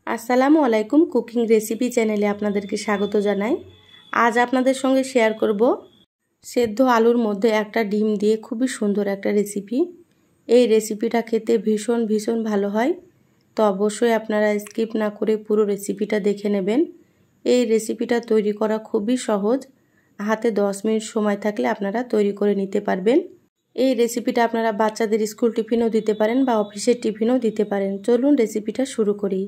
আসসালামু আলাইকুম। Cooking recipe চ্যানেলে আপনাদেরকে স্বাগত জানাই। আজ আপনাদের সঙ্গে শেয়ার করব সেদ্ধ আলুর মধ্যে একটা ডিম দিয়ে খুবই সুন্দর একটা রেসিপি। এই রেসিপিটা খেতে ভীষণ ভালো হয়, তো অবশ্যই আপনারা স্কিপ না করে পুরো রেসিপিটা দেখে নেবেন। এই রেসিপিটা তৈরি করা খুবই সহজ, হাতে 10 মিনিট সময় থাকলে আপনারা তৈরি করে নিতে পারবেন। এই রেসিপিটা আপনারা বাচ্চাদের স্কুল টিফিনেও দিতে পারেন বা অফিসের টিফিনেও দিতে পারেন। চলুন রেসিপিটা শুরু করি।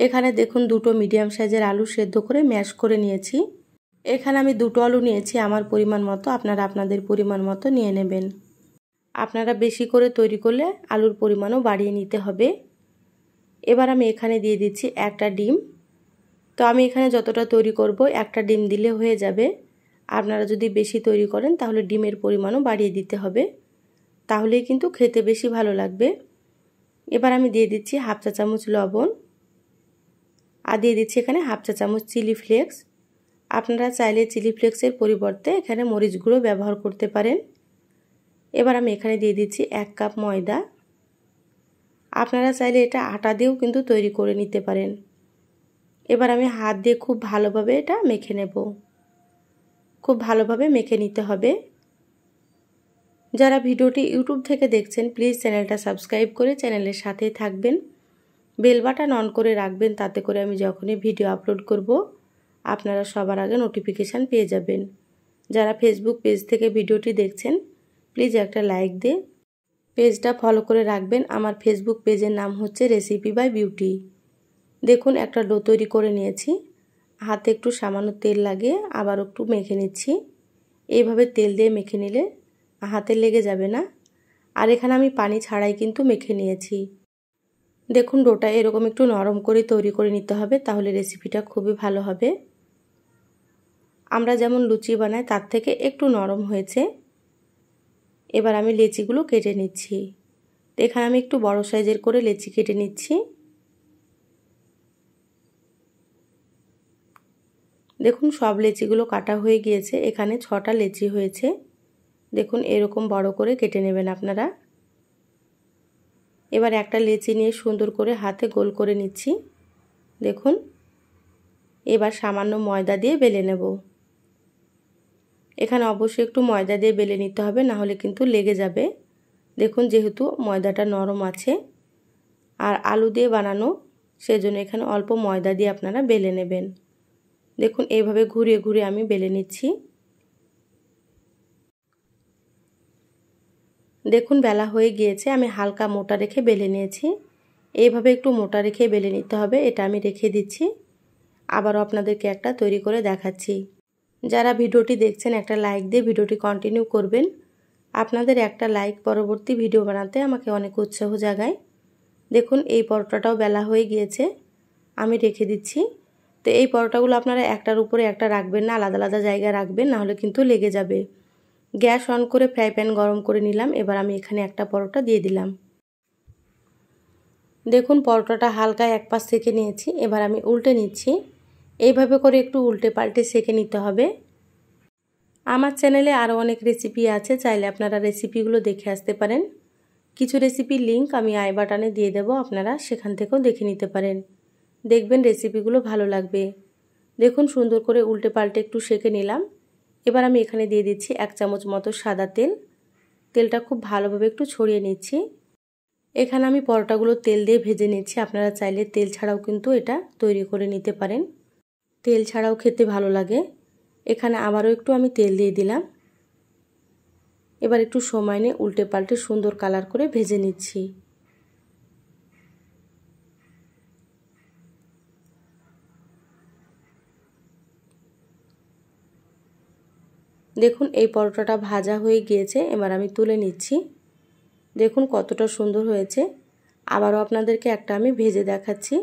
এখানে দেখুন দুটো মিডিয়াম সাইজের আলু সেদ্ধ করে ম্যাশ করে নিয়েছি। এখানে আমি দুটো আলু নিয়েছি, আমার পরিমাণ মতো, আপনারা আপনাদের পরিমাণ মতো নিয়ে নেবেন। আপনারা বেশি করে তৈরি করলে আলুর পরিমাণও বাড়িয়ে নিতে হবে। এবার আমি এখানে দিয়ে দিচ্ছি একটা ডিম। তো আমি এখানে যতটা তৈরি করব একটা ডিম দিলে হয়ে যাবে। আপনারা যদি বেশি তৈরি করেন তাহলে ডিমের পরিমাণও বাড়িয়ে দিতে হবে, তাহলেই কিন্তু খেতে বেশি ভালো লাগবে। এবার আমি দিয়ে দিচ্ছি হাফ চা চামচ লবণ আর দিয়ে দিচ্ছি এখানে হাফ চা চামচ চিলি ফ্লেক্স। আপনারা চাইলে চিলি ফ্লেক্সের পরিবর্তে এখানে মরিচ গুঁড়ো ব্যবহার করতে পারেন। এবার আমি এখানে দিয়ে দিচ্ছি 1 কাপ ময়দা। আপনারা চাইলে এটা আটা দিয়েও কিন্তু তৈরি করে নিতে পারেন। এবার আমি হাত দিয়ে খুব ভালোভাবে এটা মেখে নেব। খুব ভালোভাবে মেখে নিতে হবে। যারা ভিডিওটি ইউটিউব থেকে দেখছেন প্লিজ চ্যানেলটা সাবস্ক্রাইব করে চ্যানেলের সাথেই থাকবেন, বেল বাটন অন করে রাখবেন, তাতে করে আমি যখনই ভিডিও আপলোড করব আপনারা সবার আগে নোটিফিকেশান পেয়ে যাবেন। যারা ফেসবুক পেজ থেকে ভিডিওটি দেখছেন প্লিজ একটা লাইক দিয়ে পেজটা ফলো করে রাখবেন। আমার ফেসবুক পেজের নাম হচ্ছে রেসিপি বাই বিউটি। দেখুন একটা ডো তৈরি করে নিয়েছি। হাতে একটু সামান্য তেল লাগিয়ে আবার একটু মেখে নিচ্ছি। এইভাবে তেল দিয়ে মেখে নিলে হাতে লেগে যাবে না। আর এখানে আমি পানি ছাড়াই কিন্তু মেখে নিয়েছি। দেখুন ডোটা এরকম একটু নরম করে তৈরি করে নিতে হবে, তাহলে রেসিপিটা খুবই ভালো হবে। আমরা যেমন লুচি বানাই তার থেকে একটু নরম হয়েছে। এবার আমি লেচিগুলো কেটে নিচ্ছি। এখানে আমি একটু বড় সাইজের করে লেচি কেটে নিচ্ছি। দেখুন সব লেচিগুলো কাটা হয়ে গিয়েছে। এখানে 6টা লেচি হয়েছে। দেখুন এরকম বড় করে কেটে নেবেন আপনারা। এবার একটা লেচি নিয়ে সুন্দর করে হাতে গোল করে নিচ্ছি। দেখুন এবার সামান্য ময়দা দিয়ে বেলে নেব। এখানে অবশ্যই একটু ময়দা দিয়ে বেলে নিতে হবে, না হলে কিন্তু লেগে যাবে। দেখুন যেহেতু ময়দাটা নরম আছে আর আলু দিয়ে বানানো, সেজন্য এখানে অল্প ময়দা দিয়ে আপনারা বেলে নেবেন। দেখুন এইভাবে ঘুরিয়ে ঘুরিয়ে আমি বেলে নিচ্ছি। দেখুন বেলা হয়ে গিয়েছে, আমি হালকা মোটা রেখে বেলে নিয়েছি। এইভাবে একটু মোটা রেখে বেলে নিতে হবে। এটা আমি রেখে দিচ্ছি। আবারও আপনাদেরকে একটা তৈরি করে দেখাচ্ছি। যারা ভিডিওটি দেখছেন একটা লাইক দিয়ে ভিডিওটি কন্টিনিউ করবেন। আপনাদের একটা লাইক পরবর্তী ভিডিও বানাতে আমাকে অনেক উৎসাহ জাগায়। দেখুন এই পরোটাটাও বেলা হয়ে গিয়েছে, আমি রেখে দিচ্ছি। তো এই পরোটাগুলো আপনারা একটার উপরে একটা রাখবেন না, আলাদা আলাদা জায়গায় রাখবেন, না হলে কিন্তু লেগে যাবে। গ্যাস অন করে ফ্রাই প্যান গরম করে নিলাম। এবার আমি এখানে একটা পরোটা দিয়ে দিলাম। দেখুন পরোটাটা হালকা এক পাশ সেঁকে নিয়েছি। এবার আমি উল্টে নিচ্ছি। এইভাবে করে একটু উল্টে পাল্টে সেঁকে নিতে হবে। আমার চ্যানেলে আরও অনেক রেসিপি আছে, চাইলে আপনারা রেসিপিগুলো দেখে আসতে পারেন। কিছু রেসিপির লিঙ্ক আমি আই বাটনে দিয়ে দেবো, আপনারা সেখান থেকেও দেখে নিতে পারেন। দেখবেন রেসিপিগুলো ভালো লাগবে। দেখুন সুন্দর করে উল্টে পাল্টে একটু সেঁকে নিলাম। এবার আমি এখানে দিয়ে দিচ্ছি 1 চামচ মতো সাদা তেল। তেলটা খুব ভালোভাবে একটু ছড়িয়ে নিচ্ছি। এখানে আমি পরোটাগুলো তেল দিয়ে ভেজে নিচ্ছি। আপনারা চাইলে তেল ছাড়াও কিন্তু এটা তৈরি করে নিতে পারেন, তেল ছাড়াও খেতে ভালো লাগে। এখানে আবারও একটু আমি তেল দিয়ে দিলাম। এবার একটু সময় নিয়ে উল্টে পাল্টে সুন্দর কালার করে ভেজে নিচ্ছি। দেখুন এই পরোটাটা ভাজা হয়ে গিয়েছে। এবার আমি তুলে নিচ্ছি। দেখুন কতটা সুন্দর হয়েছে। আবারও আপনাদেরকে একটা আমি ভেজে দেখাচ্ছি।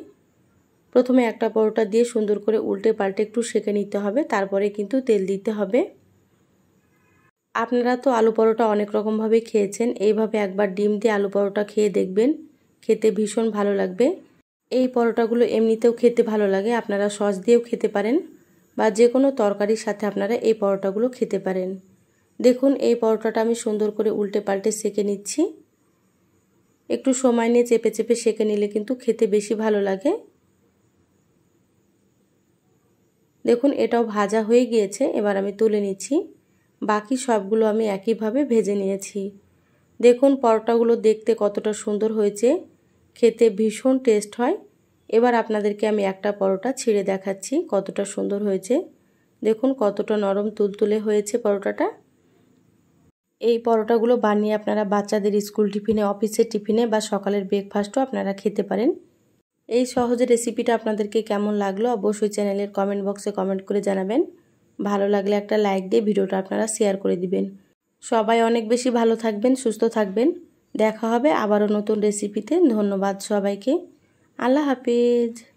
প্রথমে একটা পরোটা দিয়ে সুন্দর করে উল্টে পাল্টে একটু সেঁকে নিতে হবে, তারপরে কিন্তু তেল দিতে হবে। আপনারা তো আলু পরোটা অনেক রকমভাবে খেয়েছেন, এইভাবে একবার ডিম দিয়ে আলু পরোটা খেয়ে দেখবেন, খেতে ভীষণ ভালো লাগবে। এই পরোটাগুলো এমনিতেও খেতে ভালো লাগে, আপনারা সস দিয়েও খেতে পারেন বা যে কোনো তরকারির সাথে আপনারা এই পরোটাগুলো খেতে পারেন। দেখুন এই পরোটাটা আমি সুন্দর করে উল্টে পাল্টে সেঁকে নিচ্ছি। একটু সময় নিয়ে চেপে চেপে সেঁকে নিলে কিন্তু খেতে বেশি ভালো লাগে। দেখুন এটাও ভাজা হয়ে গিয়েছে, এবার আমি তুলে নিচ্ছি। বাকি সবগুলো আমি একইভাবে ভেজে নিয়েছি। দেখুন পরোটাগুলো দেখতে কতটা সুন্দর হয়েছে, খেতে ভীষণ টেস্ট হয়। এবার আপনাদেরকে আমি একটা পরোটা ছিঁড়ে দেখাচ্ছি কতটা সুন্দর হয়েছে। দেখুন কতটা নরম তুলতুলে হয়েছে পরোটাটা। এই পরোটাগুলো বানিয়ে আপনারা বাচ্চাদের স্কুল টিফিনে, অফিসের টিফিনে বা সকালের ব্রেকফাস্টও আপনারা খেতে পারেন। এই সহজ রেসিপিটা আপনাদেরকে কেমন লাগলো অবশ্যই চ্যানেলের কমেন্ট বক্সে কমেন্ট করে জানাবেন। ভালো লাগলে একটা লাইক দিয়ে ভিডিওটা আপনারা শেয়ার করে দিবেন। সবাই অনেক বেশি ভালো থাকবেন, সুস্থ থাকবেন। দেখা হবে আবারও নতুন রেসিপিতে। ধন্যবাদ সবাইকে। আল্লাহ হাফেজ।